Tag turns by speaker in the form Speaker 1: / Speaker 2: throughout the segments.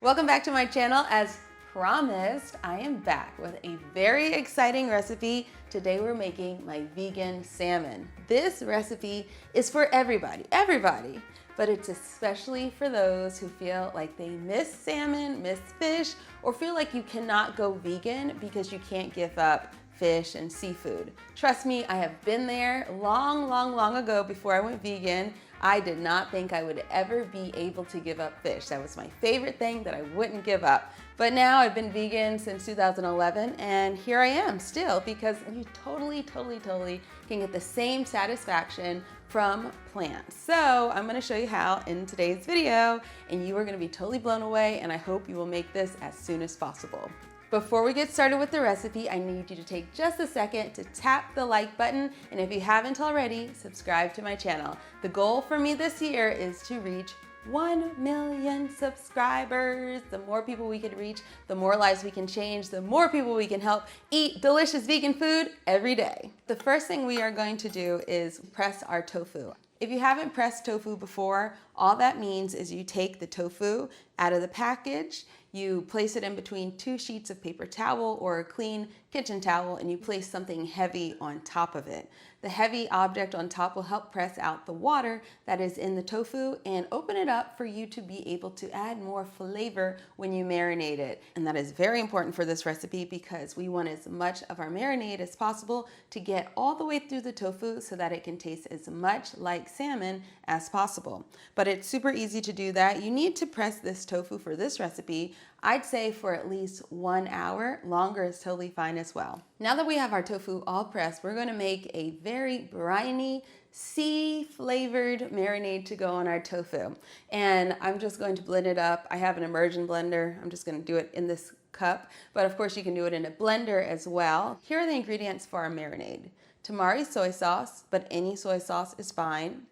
Speaker 1: Welcome back to my channel. As promised, I am back with a very exciting recipe. Today we're making my vegan salmon. This recipe is for everybody, but it's especially for those who feel like they miss salmon, miss fish, or feel like you cannot go vegan because you can't give up fish and seafood. Trust me, I have been there long ago before I went vegan. I did not think I would ever be able to give up fish. That was my favorite thing that I wouldn't give up. But now I've been vegan since 2011 and here I am still because you totally can get the same satisfaction from plants. So I'm gonna show you how in today's video and you are gonna be totally blown away and I hope you will make this as soon as possible. Before we get started with the recipe, I need you to take just a second to tap the like button, and if you haven't already, subscribe to my channel. The goal for me this year is to reach 1 million subscribers. The more people we can reach, the more lives we can change, the more people we can help eat delicious vegan food every day. The first thing we are going to do is press our tofu. If you haven't pressed tofu before, all that means is you take the tofu out of the package, you place it in between 2 sheets of paper towel or a clean kitchen towel, and you place something heavy on top of it. The heavy object on top will help press out the water that is in the tofu and open it up for you to be able to add more flavor when you marinate it. And that is very important for this recipe because we want as much of our marinade as possible to get all the way through the tofu so that it can taste as much like salmon as possible. But it's super easy to do that. You need to press this tofu for this recipe, I'd say for at least 1 hour. Longer is totally fine as well. Now that we have our tofu all pressed, we're gonna make a very briny, sea-flavored marinade to go on our tofu. And I'm just going to blend it up. I have an immersion blender. I'm just gonna do it in this cup, but of course you can do it in a blender as well. Here are the ingredients for our marinade. Tamari soy sauce, but any soy sauce is fine.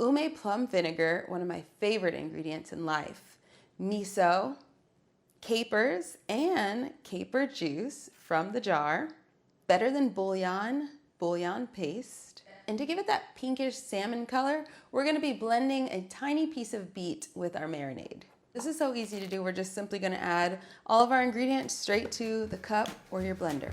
Speaker 1: Ume plum vinegar, one of my favorite ingredients in life. Miso, capers and caper juice from the jar, better than bouillon paste. And to give it that pinkish salmon color, we're gonna be blending a tiny piece of beet with our marinade. This is so easy to do. We're just simply gonna add all of our ingredients straight to the cup or your blender.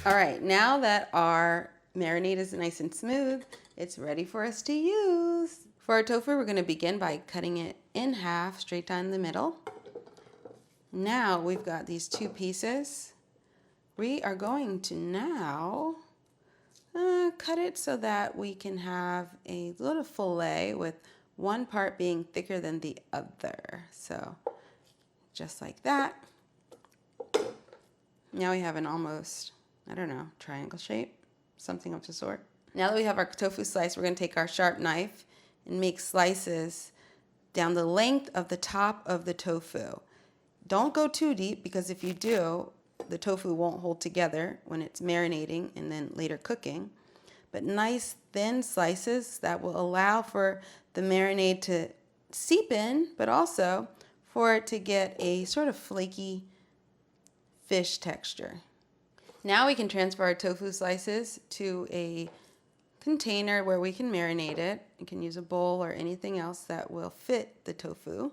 Speaker 1: All right, now that our marinade is nice and smooth, it's ready for us to use. For our tofu, we're gonna begin by cutting it in half, straight down the middle. Now we've got these 2 pieces. We are going to now cut it so that we can have a little fillet with one part being thicker than the other. So just like that. Now we have an almost, I don't know, triangle shape, something of the sort. Now that we have our tofu slice, we're gonna take our sharp knife and make slices down the length of the top of the tofu. Don't go too deep because if you do, the tofu won't hold together when it's marinating and then later cooking. But nice thin slices that will allow for the marinade to seep in, but also for it to get a sort of flaky fish texture. Now we can transfer our tofu slices to a container where we can marinate it. You can use a bowl or anything else that will fit the tofu.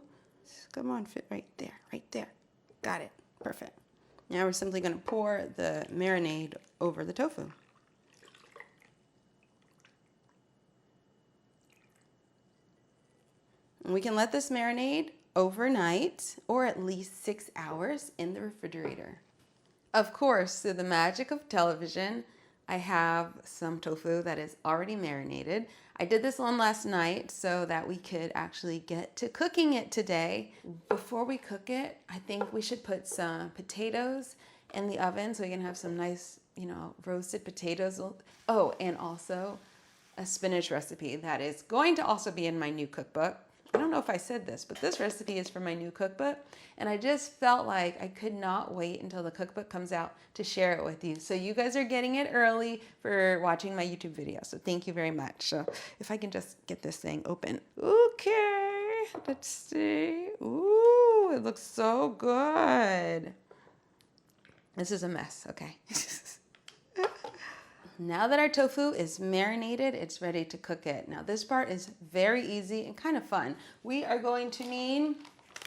Speaker 1: Come on, fit right there. Got it, perfect. Now we're simply gonna pour the marinade over the tofu. And we can let this marinade overnight or at least 6 hours in the refrigerator. Of course, through the magic of television, I have some tofu that is already marinated. I did this one last night so that we could actually get to cooking it today. Before we cook it, I think we should put some potatoes in the oven so we can have some nice, roasted potatoes. Oh, and also a spinach recipe that is going to also be in my new cookbook. I don't know if I said this, but this recipe is for my new cookbook, and I just felt like I could not wait until the cookbook comes out to share it with you. So you guys are getting it early for watching my YouTube video, so thank you very much. So if I can just get this thing open. Okay. Let's see. Ooh, it looks so good. This is a mess, okay. Now that our tofu is marinated, it's ready to cook it. Now this part is very easy and kind of fun. We are going to need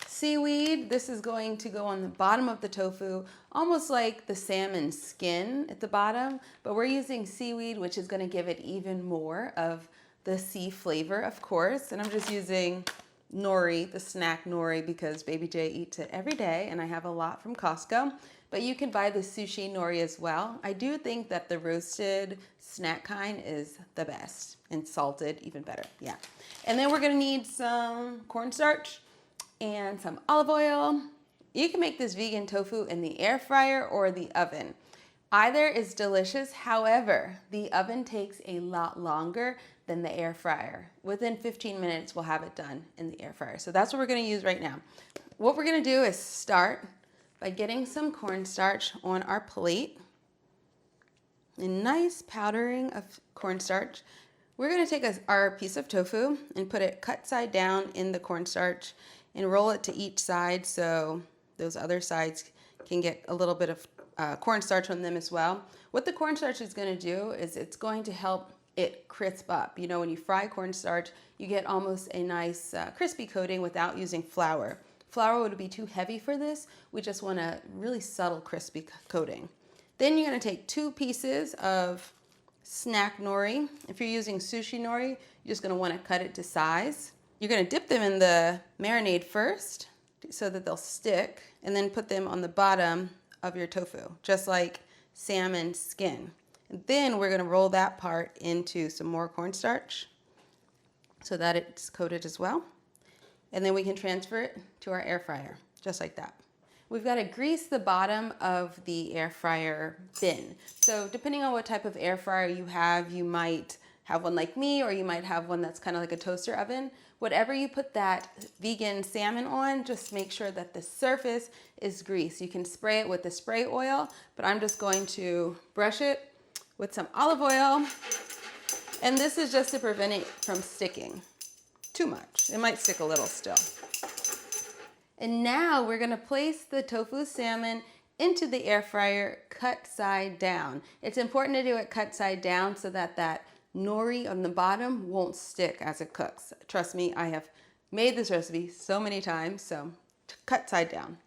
Speaker 1: seaweed. This is going to go on the bottom of the tofu, almost like the salmon skin at the bottom, but we're using seaweed, which is going to give it even more of the sea flavor, of course. And I'm just using nori, the snack nori, because Baby J eats it every day and I have a lot from Costco. But you can buy the sushi nori as well. I do think that the roasted snack kind is the best, and salted even better, yeah. And then we're gonna need some cornstarch and some olive oil. You can make this vegan tofu in the air fryer or the oven. Either is delicious, however, the oven takes a lot longer than the air fryer. Within 15 minutes, we'll have it done in the air fryer. So that's what we're gonna use right now. What we're gonna do is start by getting some cornstarch on our plate. A nice powdering of cornstarch. We're gonna take our piece of tofu and put it cut side down in the cornstarch and roll it to each side so those other sides can get a little bit of cornstarch on them as well. What the cornstarch is gonna do is it's going to help it crisp up. You know, when you fry cornstarch, you get almost a nice crispy coating without using flour. Flour would be too heavy for this. We just want a really subtle crispy coating. Then you're gonna take 2 pieces of snack nori. If you're using sushi nori, you're just gonna wanna cut it to size. You're gonna dip them in the marinade first so that they'll stick, and then put them on the bottom of your tofu, just like salmon skin. And then we're gonna roll that part into some more cornstarch so that it's coated as well. And then we can transfer it to our air fryer, just like that. We've got to grease the bottom of the air fryer bin. So depending on what type of air fryer you might have one like me, or you might have one that's kind of like a toaster oven. Whatever you put that vegan salmon on, just make sure that the surface is greased. You can spray it with the spray oil, but I'm just going to brush it with some olive oil. And this is just to prevent it from sticking too much. It might stick a little still. And now we're gonna place the tofu salmon into the air fryer cut side down. It's important to do it cut side down so that that nori on the bottom won't stick as it cooks. Trust me, I have made this recipe so many times, so cut side down.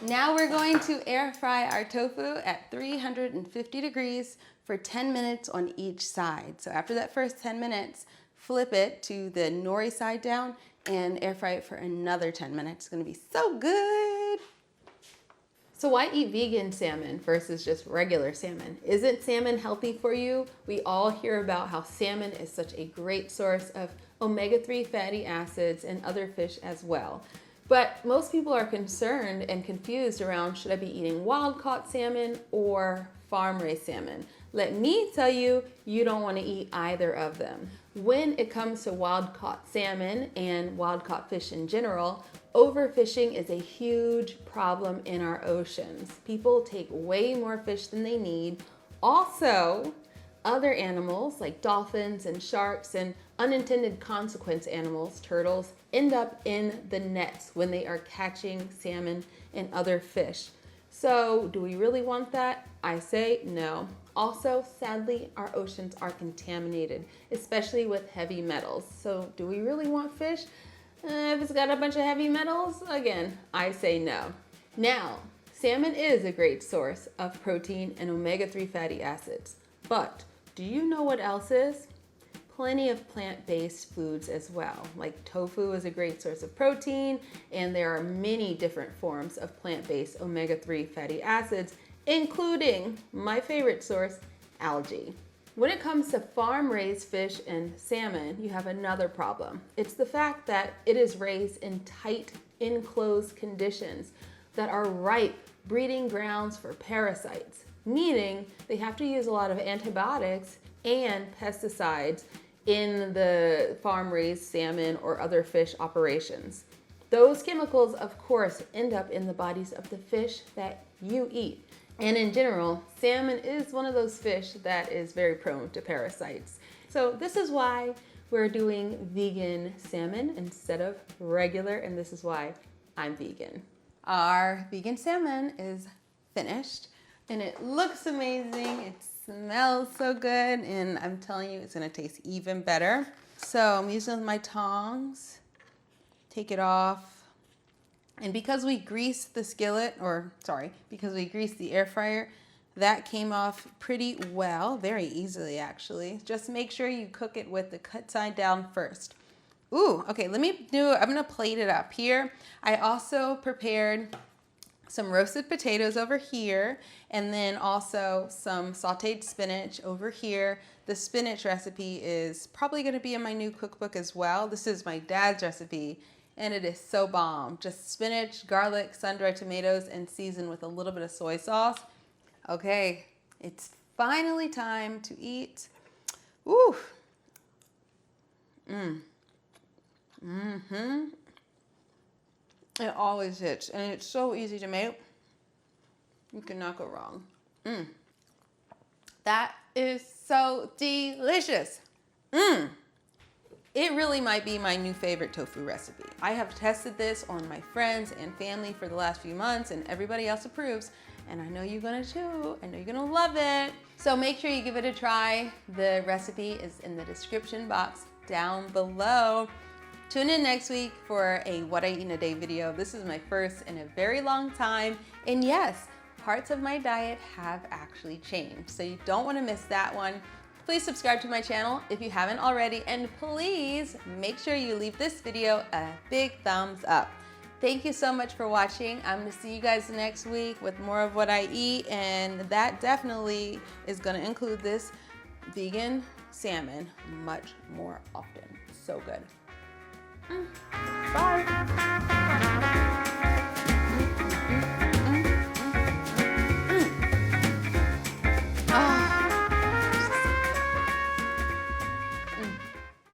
Speaker 1: Now we're going to air fry our tofu at 350 degrees for 10 minutes on each side. So after that first 10 minutes, flip it to the nori side down and air fry it for another 10 minutes. It's gonna be so good. So why eat vegan salmon versus just regular salmon? Isn't salmon healthy for you? We all hear about how salmon is such a great source of omega-3 fatty acids and other fish as well. But most people are concerned and confused around, should I be eating wild-caught salmon or farm-raised salmon? Let me tell you, you don't want to eat either of them. When it comes to wild-caught salmon and wild-caught fish in general, overfishing is a huge problem in our oceans. People take way more fish than they need. Also, other animals like dolphins and sharks and unintended consequence animals, turtles, end up in the nets when they are catching salmon and other fish. So do we really want that? I say no. Also, sadly, our oceans are contaminated, especially with heavy metals. So do we really want fish? If it's got a bunch of heavy metals, again, I say no. Now, salmon is a great source of protein and omega-3 fatty acids. But do you know what else is? Plenty of plant-based foods as well. Like tofu is a great source of protein, and there are many different forms of plant-based omega-3 fatty acids, including my favorite source, algae. When it comes to farm-raised fish and salmon, you have another problem. It's the fact that it is raised in tight, enclosed conditions that are ripe breeding grounds for parasites, meaning they have to use a lot of antibiotics and pesticides in the farm-raised salmon or other fish operations. Those chemicals, of course, end up in the bodies of the fish that you eat. And in general, salmon is one of those fish that is very prone to parasites. So this is why we're doing vegan salmon instead of regular, and this is why I'm vegan. Our vegan salmon is finished, and it looks amazing. It smells so good, and I'm telling you, it's gonna taste even better. So I'm using my tongs, take it off. And because we greased the skillet, because we greased the air fryer, that came off pretty well, very easily actually. Just make sure you cook it with the cut side down first. Ooh, okay, I'm gonna plate it up here. I also prepared some roasted potatoes over here, and then also some sauteed spinach over here. The spinach recipe is probably gonna be in my new cookbook as well. This is my dad's recipe, and it is so bomb. Just spinach, garlic, sun-dried tomatoes, and seasoned with a little bit of soy sauce. Okay, it's finally time to eat. Ooh. It always hits, and it's so easy to make. You cannot go wrong. That is so delicious. It really might be my new favorite tofu recipe. I have tested this on my friends and family for the last few months, and everybody else approves. And I know you're gonna too. I know you're gonna love it. So make sure you give it a try. The recipe is in the description box down below. Tune in next week for a What I Eat in a Day video. This is my first in a very long time. And yes, parts of my diet have actually changed. So you don't wanna miss that one. Please subscribe to my channel if you haven't already. And please make sure you leave this video a big thumbs up. Thank you so much for watching. I'm gonna see you guys next week with more of what I eat, and that definitely is gonna include this vegan salmon much more often. So good. Bye.